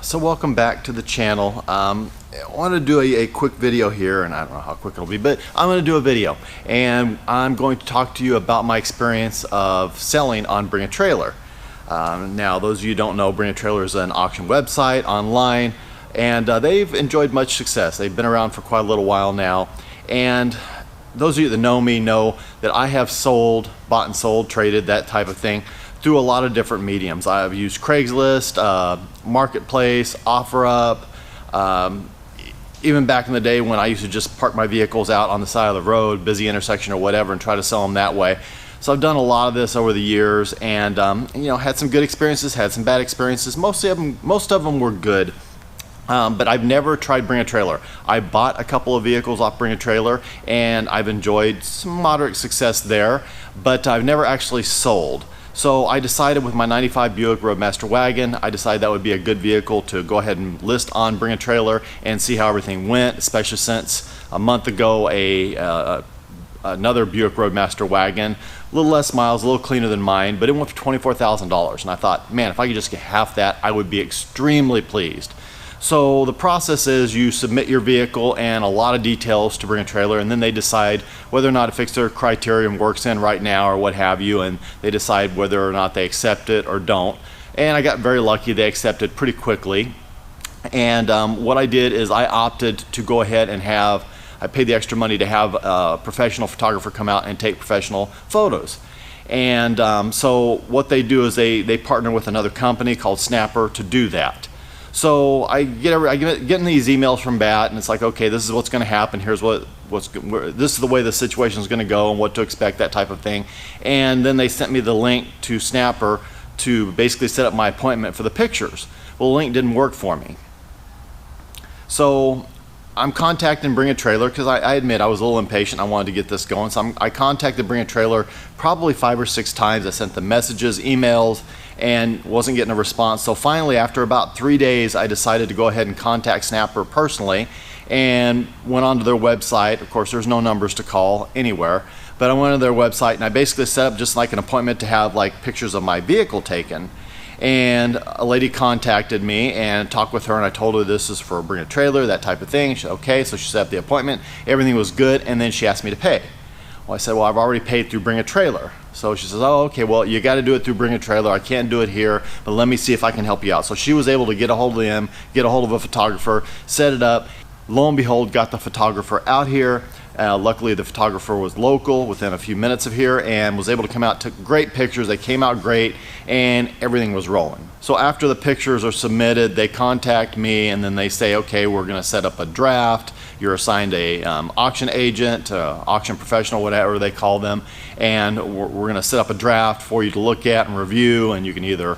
So welcome back to the channel. I want to do a quick video here, and I don't know how quick it'll be, but I'm going to do a video and I'm going to talk to you about my experience of selling on Bring a Trailer. Now those of you who don't know, Bring a Trailer is an auction website online, and they've enjoyed much success. They've been around for quite a little while now, and those of you that know me know that I have sold, bought and sold, traded, that type of thing through a lot of different mediums. I've used Craigslist, Marketplace, OfferUp, even back in the day when I used to just park my vehicles out on the side of the road, busy intersection or whatever, and try to sell them that way. So I've done a lot of this over the years, and you know, had some good experiences, had some bad experiences. Most of them were good. But I've never tried Bring a Trailer. I bought a couple of vehicles off Bring a Trailer, and I've enjoyed some moderate success there, but I've never actually sold. So I decided with my 95 Buick Roadmaster wagon, I decided that would be a good vehicle to go ahead and list on Bring a Trailer and see how everything went, especially since a month ago another Buick Roadmaster wagon, a little less miles, a little cleaner than mine, but it went for $24,000. And I thought, man, if I could just get half that, I would be extremely pleased. So the process is you submit your vehicle and a lot of details to Bring a Trailer, and then they decide whether or not it fits their criteria and works in right now or what have you, and they decide whether or not they accept it or don't. And I got very lucky, they accepted pretty quickly. And what I did is I opted to go ahead and I paid the extra money to have a professional photographer come out and take professional photos. And so what they do is they partner with another company called Snapper to do that. So I getting these emails from BAT, and it's like, okay, this is what's going to happen. Here's this is the way the situation is going to go and what to expect, that type of thing. And then they sent me the link to Snapper to basically set up my appointment for the pictures. Well, the link didn't work for me. So I'm contacting Bring a Trailer because I admit I was a little impatient. I wanted to get this going. So I contacted Bring a Trailer probably 5 or 6 times. I sent them messages, emails, and wasn't getting a response. So finally, after about 3 days, I decided to go ahead and contact Snapper personally and went onto their website. Of course, there's no numbers to call anywhere, but I went to their website and I basically set up just like an appointment to have like pictures of my vehicle taken. And a lady contacted me and talked with her, and I told her this is for Bring a Trailer, that type of thing. She said, okay, so she set up the appointment. Everything was good, and then she asked me to pay. Well, I said, well, I've already paid through Bring a Trailer. So she says, oh, okay, well, you got to do it through Bring a Trailer. I can't do it here, but let me see if I can help you out. So she was able to get a hold of them, get a hold of a photographer, set it up. Lo and behold, got the photographer out here. Luckily, the photographer was local within a few minutes of here and was able to come out, took great pictures. They came out great, and everything was rolling. So after the pictures are submitted, they contact me, and then they say, okay, we're going to set up a draft. You're assigned a auction agent, auction professional, whatever they call them, and we're going to set up a draft for you to look at and review, and you can either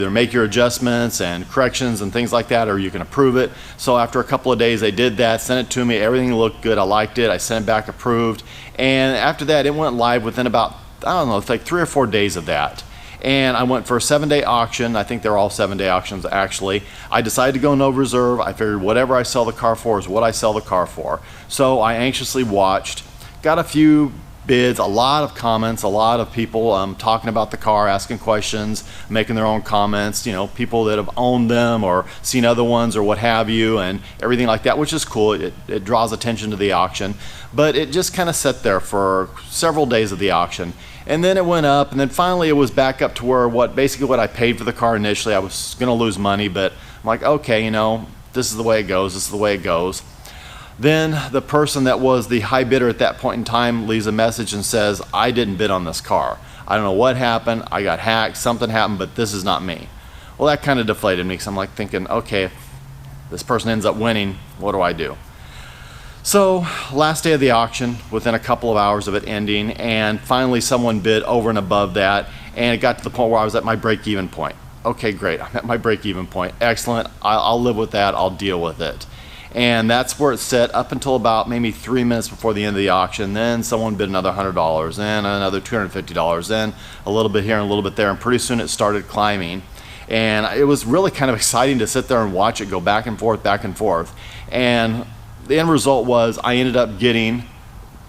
make your adjustments and corrections and things like that, or you can approve it. So after a couple of days, they did that, sent it to me. Everything looked good. I liked it. I sent it back approved. And after that, it went live within about, I don't know, it's like 3 or 4 days of that. And I went for a 7-day auction. I think they're all 7-day auctions, actually. I decided to go no reserve. I figured whatever I sell the car for is what I sell the car for. So I anxiously watched, got a few bids, a lot of comments, a lot of people talking about the car, asking questions, making their own comments, you know, people that have owned them or seen other ones or what have you, and everything like that, which is cool. It draws attention to the auction, but it just kind of sat there for several days of the auction. And then it went up, and then finally it was back up to where basically what I paid for the car initially. I was going to lose money, but I'm like, okay, you know, this is the way it goes. This is the way it goes. Then the person that was the high bidder at that point in time leaves a message and says, I didn't bid on this car. I don't know what happened. I got hacked. Something happened, but this is not me. Well, that kind of deflated me because I'm like thinking, okay, if this person ends up winning, what do I do? So last day of the auction, within a couple of hours of it ending, and finally someone bid over and above that, and it got to the point where I was at my break-even point. Okay, great. I'm at my break-even point. Excellent. I'll live with that. I'll deal with it. And that's where it set up until about maybe 3 minutes before the end of the auction. Then someone bid another $100, then another $250, then a little bit here and a little bit there, and pretty soon it started climbing. And it was really kind of exciting to sit there and watch it go back and forth, back and forth. And the end result was I ended up getting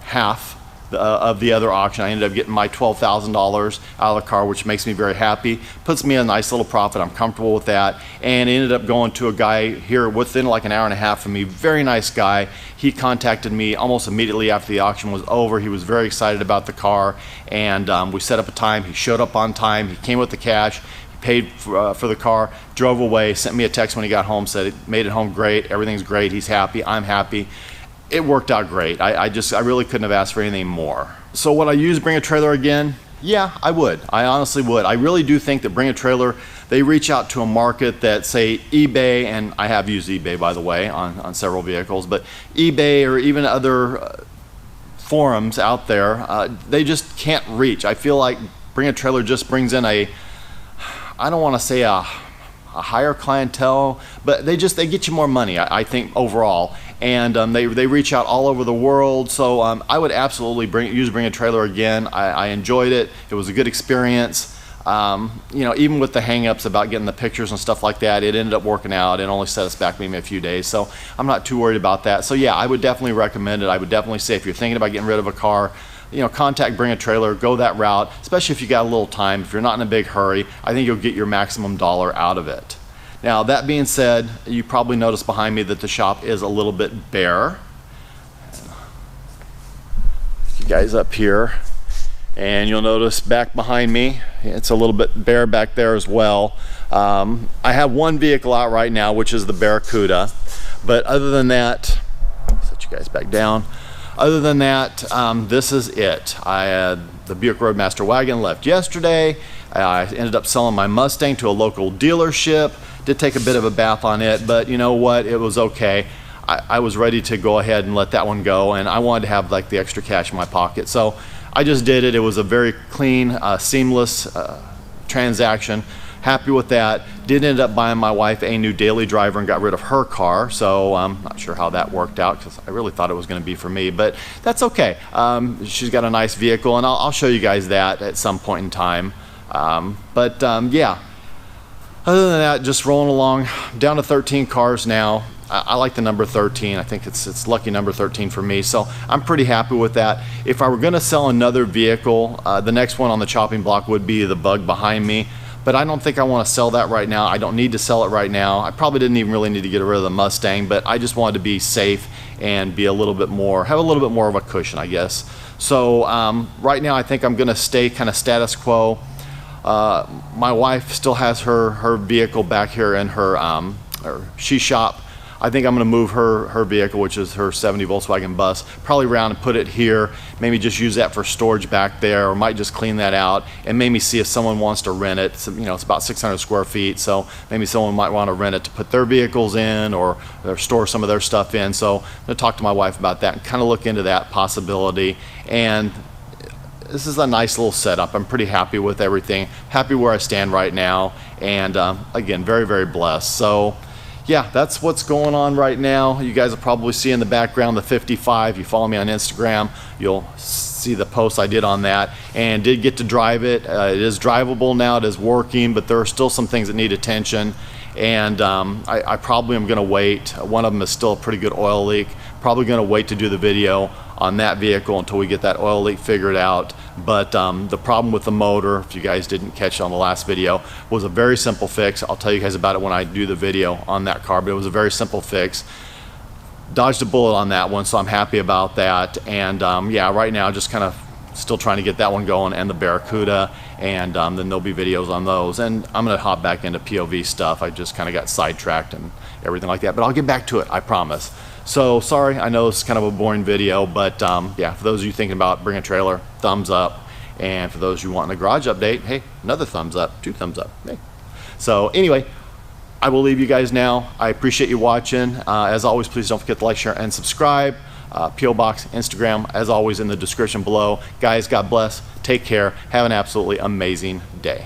half of the other auction. I ended up getting my $12,000 out of the car, which makes me very happy. Puts me in a nice little profit. I'm comfortable with that. And it ended up going to a guy here within like an hour and a half of me. Very nice guy. He contacted me almost immediately after the auction was over. He was very excited about the car, and we set up a time. He showed up on time. He came with the cash. Paid for the car, drove away, sent me a text when he got home, said it made it home great, everything's great, he's happy, I'm happy. It worked out great. I really couldn't have asked for anything more. So would I use Bring a Trailer again? Yeah, I would. I honestly would. I really do think that Bring a Trailer, they reach out to a market that, say, eBay, and I have used eBay, by the way, on several vehicles, but eBay or even other forums out there, they just can't reach. I feel like Bring a Trailer just brings in I don't want to say a higher clientele, but they get you more money, I think, overall. And they reach out all over the world. So I would absolutely use Bring a Trailer again. I enjoyed it. It was a good experience. You know, even with the hang-ups about getting the pictures and stuff like that, it ended up working out. It only set us back maybe a few days. So I'm not too worried about that. So yeah, I would definitely recommend it. I would definitely say if you're thinking about getting rid of a car, you know, contact Bring a Trailer, go that route, especially if you got a little time. If you're not in a big hurry, I think you'll get your maximum dollar out of it. Now, that being said, you probably noticed behind me that the shop is a little bit bare. You guys up here, and you'll notice back behind me, it's a little bit bare back there as well. I have one vehicle out right now, which is the Barracuda, but other than that, set you guys back down. Other than that, this is it. I had the Buick Roadmaster wagon left yesterday. I ended up selling my Mustang to a local dealership. Did take a bit of a bath on it, but you know what? It was okay. I was ready to go ahead and let that one go, and I wanted to have like the extra cash in my pocket. So I just did it. It was a very clean, seamless transaction. Happy with that. Did end up buying my wife a new daily driver and got rid of her car, so I'm not sure how that worked out because I really thought it was going to be for me, but that's okay. She's got a nice vehicle, and I'll show you guys that at some point in time. Yeah, other than that, just rolling along, down to 13 cars now. I like the number 13. I think it's lucky number 13 for me, so I'm pretty happy with that. If I were going to sell another vehicle, the next one on the chopping block would be the Bug behind me. But I don't think I want to sell that right now. I don't need to sell it right now. I probably didn't even really need to get rid of the Mustang, but I just wanted to be safe and be a little bit more, have a little bit more of a cushion, I guess. So right now I think I'm going to stay kind of status quo. My wife still has her vehicle back here in her she shop. I think I'm going to move her vehicle, which is her 70 Volkswagen bus, probably around and put it here. Maybe just use that for storage back there, or might just clean that out and maybe see if someone wants to rent it. So, you know, it's about 600 square feet, so maybe someone might want to rent it to put their vehicles in or store some of their stuff in. So I'm going to talk to my wife about that and kind of look into that possibility. And this is a nice little setup. I'm pretty happy with everything. Happy where I stand right now, and again, very, very blessed. So yeah, that's what's going on right now. You guys will probably see in the background the 55. You follow me on Instagram, you'll see the post I did on that, and did get to drive it. It is drivable now, it is working, but there are still some things that need attention, and I probably am gonna wait. One of them is still a pretty good oil leak. Probably gonna wait to do the video on that vehicle until we get that oil leak figured out. But the problem with the motor, if you guys didn't catch it on the last video, was a very simple fix. I'll tell you guys about it when I do the video on that car, but it was a very simple fix. Dodged a bullet on that one, so I'm happy about that. And yeah, right now just kind of still trying to get that one going, and the Barracuda, and then there'll be videos on those. And I'm gonna hop back into POV stuff. I just kind of got sidetracked and everything like that, but I'll get back to it, I promise. So sorry, I know it's kind of a boring video, but yeah, for those of you thinking about Bring a Trailer, thumbs up. And for those of you wanting a garage update, hey, another thumbs up, 2 thumbs up. Hey. So anyway, I will leave you guys now. I appreciate you watching. As always, please don't forget to like, share, and subscribe. P.O. Box, Instagram, as always, in the description below. Guys, God bless. Take care. Have an absolutely amazing day.